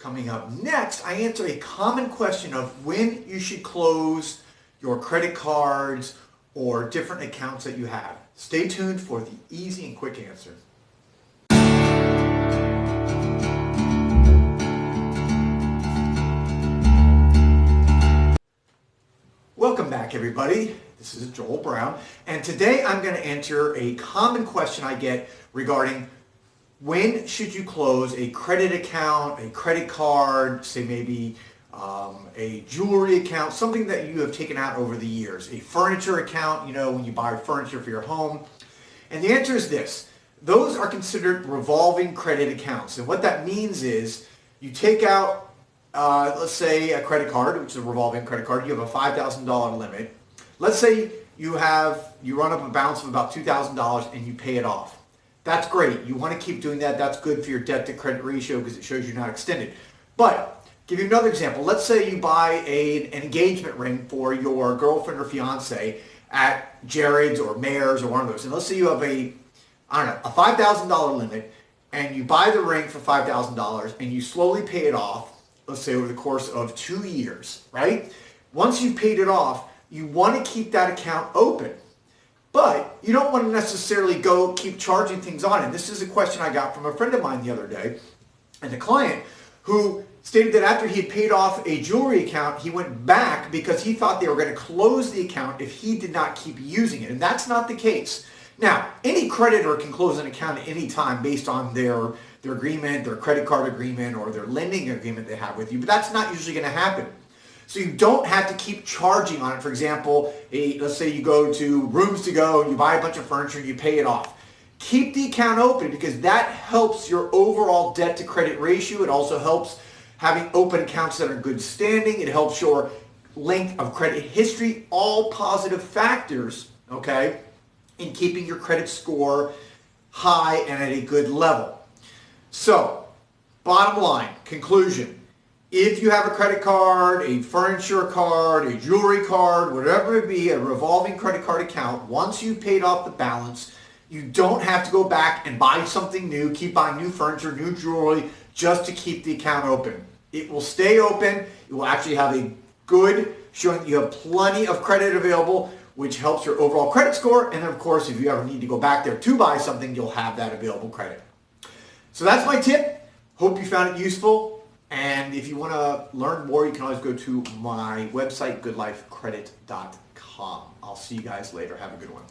Coming up next, I answer a common question of when you should close your credit cards or different accounts that you have. Stay tuned for the easy and quick answer. Welcome back, everybody. This is Joel Brown, and today I'm going to answer a common question I get regarding when should you close a credit account, a credit card, say maybe a jewelry account, something that you have taken out over the years, a furniture account, when you buy furniture for your home. And the answer is this: those are considered revolving credit accounts. And what that means is you take out, let's say, a credit card, which is a revolving credit card. You have a $5,000 limit. Let's say you run up a balance of about $2,000 and you pay it off. That's great. You want to keep doing that. That's good for your debt to credit ratio because it shows you're not extended. But give you another example. Let's say you buy an engagement ring for your girlfriend or fiance at Jared's or Mayors or one of those. And let's say you have a $5,000 limit and you buy the ring for $5,000 and you slowly pay it off, let's say over the course of 2 years, right? Once you've paid it off, you want to keep that account open. But you don't want to necessarily go keep charging things on it. This is a question I got from a friend of mine the other day, and a client who stated that after he had paid off a jewelry account, he went back because he thought they were going to close the account if he did not keep using it. And that's not the case. Now, any creditor can close an account at any time based on their agreement, their credit card agreement, or their lending agreement they have with you, but that's not usually going to happen. So you don't have to keep charging on it. For example, let's say you go to Rooms To Go, you buy a bunch of furniture, and you pay it off. Keep the account open because that helps your overall debt to credit ratio. It also helps having open accounts that are in good standing. It helps your length of credit history, all positive factors, okay, in keeping your credit score high and at a good level. So, bottom line, conclusion. If you have a credit card, a furniture card, a jewelry card, whatever it be, a revolving credit card account, once you've paid off the balance, you don't have to go back and buy something new, keep buying new furniture, new jewelry, just to keep the account open. It will stay open. It will actually have a good, showing that you have plenty of credit available, which helps your overall credit score. And then, of course, if you ever need to go back there to buy something, you'll have that available credit. So that's my tip. Hope you found it useful. And if you want to learn more, you can always go to my website, goodlifecredit.com. I'll see you guys later. Have a good one.